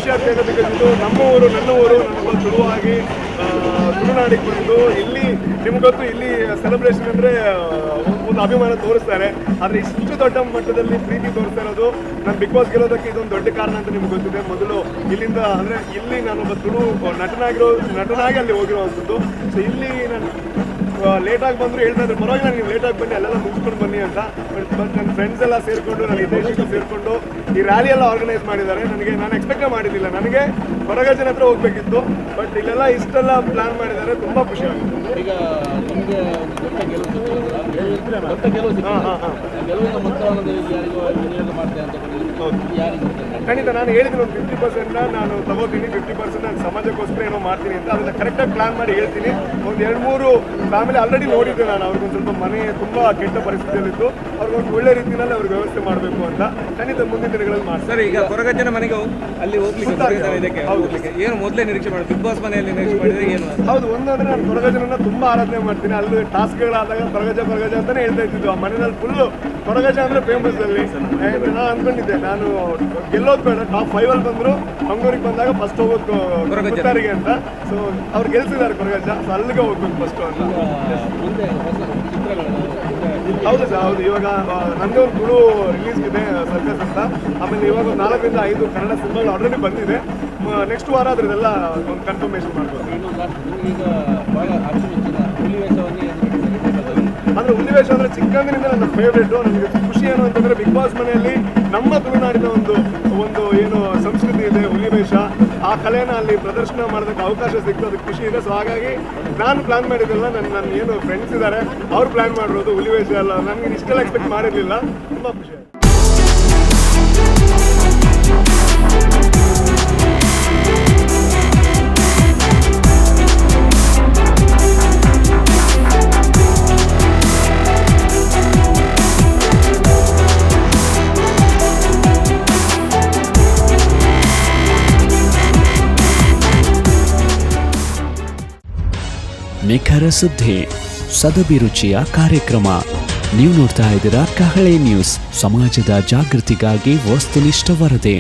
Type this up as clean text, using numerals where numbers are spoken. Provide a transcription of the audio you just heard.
ಖುಷಿ ಆಗ್ತಾಯಿದೆ. ಬಿಕಾಸ್ ಇದು ನಮ್ಮ ಊರು, ನನ್ನ ಊರು, ನನ್ನೊಬ್ಬ ತುಳುವಾಗಿ ತುಳುನಾಡಿಗೆ ಬಂದು ಇಲ್ಲಿ ನಿಮ್ಗೆ ಗೊತ್ತು, ಇಲ್ಲಿ ಸೆಲೆಬ್ರೇಷನ್ ಅಂದರೆ ಒಂದು ಅಭಿಮಾನ ತೋರಿಸ್ತಾರೆ. ಆದರೆ ಇಷ್ಟು ದೊಡ್ಡ ಮಟ್ಟದಲ್ಲಿ ಪ್ರೀತಿ ತೋರಿಸ್ತಾ ಇರೋದು ನಾನು ಬಿಗ್ ಬಾಸ್ ಗೆಲ್ಲೋದಕ್ಕೆ ಇದೊಂದು ದೊಡ್ಡ ಕಾರಣ ಅಂತ ನಿಮ್ಗೆ ಗೊತ್ತಿದೆ. ಮೊದಲು ಇಲ್ಲಿಂದ ಅಂದರೆ ಇಲ್ಲಿ ನಾನೊಬ್ಬ ತುಳು ನಟನಾಗಿ ಅಲ್ಲಿ ಹೋಗಿರೋವಂಥದ್ದು. ಸೊ ಇಲ್ಲಿ ನಾನು ಲೇಟಾಗಿ ಬಂದರೂ ಹೇಳ್ತಾ ಇದ್ರು, ಪರವಾಗಿಲ್ಲ ನೀವು ಲೇಟಾಗಿ ಬನ್ನಿ, ಅಲ್ಲೆಲ್ಲ ಮುಗಿಸ್ಕೊಂಡು ಬನ್ನಿ ಅಂತ. ಬಟ್ ನನ್ನ ಫ್ರೆಂಡ್ಸ್ ಎಲ್ಲ ಸೇರಿಕೊಂಡು, ನನ್ನ ಹಿತೈಷಿಗಳು ಸೇರಿಕೊಂಡು ಈ ರ್ಯಾಲಿ ಎಲ್ಲ ಆರ್ಗನೈಸ್ ಮಾಡಿದ್ದಾರೆ. ನಾನು ಎಕ್ಸ್ಪೆಕ್ಟೇ ಮಾಡಿದ್ದಿಲ್ಲ. ನನಗೆ ಕೊರಗಜ್ಜನ ಹತ್ರ ಹೋಗ್ಬೇಕಿತ್ತು, ಬಟ್ ಇಲ್ಲೆಲ್ಲ ಇಷ್ಟೆಲ್ಲ ಪ್ಲಾನ್ ಮಾಡಿದ್ದಾರೆ. ತುಂಬ ಖುಷಿ ಆಗುತ್ತೆ. ಈಗ ನಿಮಗೆ ಖಂಡಿತ ನಾನು ಹೇಳಿದ್ದೀನಿ, ಒಂದು 50% ನಾನು ತಗೋತೀನಿ, 50% ನಾನು ಸಮಾಜಕ್ಕೋಸ್ಕರ ಏನೋ ಮಾಡ್ತೀನಿ ಅಂತ. ಅದನ್ನ ಕರೆಕ್ಟಾಗಿ ಪ್ಲಾನ್ ಮಾಡಿ ಹೇಳ್ತೀನಿ. ಒಂದು 2-3 ಫ್ಯಾಮಿಲಿ ಆಲ್ರೆಡಿ ನೋಡಿದ್ದೆ ನಾನು. ಅವ್ರಿಗೊಂದು ಸ್ವಲ್ಪ ಮನೆ ತುಂಬ ಕೆಟ್ಟ ಪರಿಸ್ಥಿತಿಯಲ್ಲಿತ್ತು, ಅವ್ರಿಗೊಂದು ಒಳ್ಳೆ ರೀತಿಯಲ್ಲಿ ಅವ್ರಿಗೆ ವ್ಯವಸ್ಥೆ ಮಾಡಬೇಕು ಅಂತ. ಖಂಡಿತ ಮುಂದಿನ ದಿನಗಳಲ್ಲಿ ಮಾಡ್ತಾರೆ. ಸರ್, ಈಗ ಕೊರಗಜ್ಜನ ಮನೆಗೆ ಅಲ್ಲಿ ಹೋಗ್ಲಿಕ್ಕೆ ಏನು ಮೊದಲೇ ನಿರೀಕ್ಷೆ ಮಾಡಿ ಬಿಗ್ ಬಾಸ್ ಮನೆಯಲ್ಲಿ ನಿರೀಕ್ಷೆ ಮಾಡಿದ್ರೆ ಏನು? ಹೌದು, ಒಂದಂದ್ರೆ ನಾನು ಕೊರಗಜ್ಜನನ್ನ ತುಂಬಾ ಆರಾಧನೆ ಮಾಡ್ತೀನಿ. ಅಲ್ಲಿ ಟಾಸ್ಕ್ಗಳಾದಾಗ ಕೊರಗಜ್ಜ ಅಂತಾನೆ ಹೇಳ್ತಾ ಇದ್ದಿದ್ದು. ಆ ಮನೆಯಲ್ಲಿ ಫುಲ್ಲು ಕೊರಗಜ್ಜ ಅಂದ್ರೆ ಫೇಮಸ್ ಅಲ್ಲಿ. ನಾನು ಅಂದ್ಕೊಂಡಿದ್ದೆ, ನಾನು ಗೆಲ್ಲೋದು ಬೇಡ, ಟಾಪ್ 5 ಅಲ್ಲಿ ಬಂದ್ರು ಮಂಗಳೂರಿಗೆ ಬಂದಾಗ ಫಸ್ಟ್ ಹೋಗೋದು ಕೊರಗಜ್ಜರಿಗೆ ಅಂತ. ಸೊ ಅವ್ರು ಗೆಲ್ಸಿದ್ದಾರೆ ಕೊರಗಜ್ಜ, ಸೊ ಅಲ್ಲಿಗೆ ಹೋಗ್ಬೇಕು ಫಸ್ಟ್ ಅಂತ. ಹೌದು ಸರ್, ಹೌದು. ಇವಾಗ ನಂದೇ ಒಂದು ತುಳು ರಿಲೀಸ್ ಇದೆ, ಸರ್ಕಸ್ ಅಂತ. ಆಮೇಲೆ ಇವಾಗ ಒಂದು 4-5 ಕನ್ನಡ ಸಿನಿಮಾಗಳು ಆಲ್ರೆಡಿ ಬಂದಿದೆ. ನೆಕ್ಸ್ಟ್ ವಾರ ಅದ್ರದ್ದೆಲ್ಲ ಒಂದು ಕನ್ಫರ್ಮೇಷನ್ ಮಾಡ್ಬೋದು. ಅಂದರೆ ಹುಲಿವೇಷ ಅಂದರೆ ಚಿಕ್ಕಂದಿನಿಂದ ನನ್ನ ಫೇವ್ರೇಟು. ನನಗೆ ಖುಷಿ ಏನು ಅಂತಂದರೆ, ಬಿಗ್ ಬಾಸ್ ಮನೆಯಲ್ಲಿ ನಮ್ಮ ತುಳುನಾಡಿನ ಒಂದು ಏನು ಸಂಸ್ಕೃತಿ ಇದೆ, ಹುಲಿವೇಷ, ಆ ಕಲೆನ ಅಲ್ಲಿ ಪ್ರದರ್ಶನ ಮಾಡೋದಕ್ಕೆ ಅವಕಾಶ ಸಿಕ್ತು. ಅದಕ್ಕೆ ಖುಷಿ ಇದೆ. ಸೊ ಹಾಗಾಗಿ ನಾನು ಪ್ಲಾನ್ ಮಾಡಿದ್ದೆಲ್ಲ ನನ್ನ ಏನು ಫ್ರೆಂಡ್ಸ್ ಇದ್ದಾರೆ ಅವ್ರು ಪ್ಲಾನ್ ಮಾಡಿರೋದು ಹುಲಿವೇಷ ಎಲ್ಲ. ನನಗೆ ಇಷ್ಟೆಲ್ಲ ಎಕ್ಸ್ಪೆಕ್ಟ್ ಮಾಡಿರಲಿಲ್ಲ. ತುಂಬ ಖುಷಿ ಆಯಿತು. ನಿಖರ ಸುದ್ದಿ, ಸದಭಿರುಚಿಯ ಕಾರ್ಯಕ್ರಮ. ನೀವು ನೋಡ್ತಾ ಇದ್ದೀರಾ ಕಹಳೆ ನ್ಯೂಸ್, ಸಮಾಜದ ಜಾಗೃತಿಗಾಗಿ ವಸ್ತುನಿಷ್ಠ ವರದಿ.